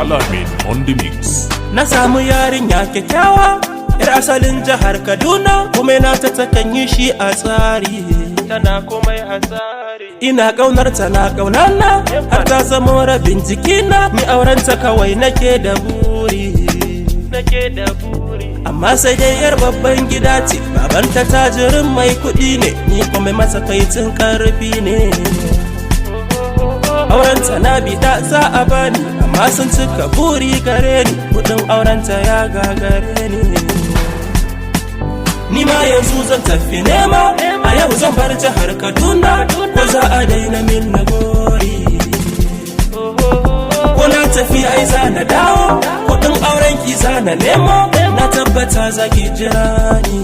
Alamin on the mix. Na samu yarinya kyakkyawa, yar asalin jihar Kaduna, kuma na ta takan yi shi a tsari. Tana komai a tsari. Ina ƙaunar ta na ƙaunana, har ta zama rabin jikina. Ni aurenta kawai nake da buri. Amma sai dai yar babban gida ce, babanta tajirin mai kuɗi ne, ni kuma matsakaicin ƙarfi ne. Aurenta na bida za a bani, amma sun cika buri gare ni, kuɗin aurenta ya gagare ni. Ni ma yanzu zan tafi nema, a yau zan bar jihar Kaduna, ko za a daina min na gori. Ko na tafi ai za na dawo, kuɗin aurenki za na nemo, na tabbata za ki jira ni.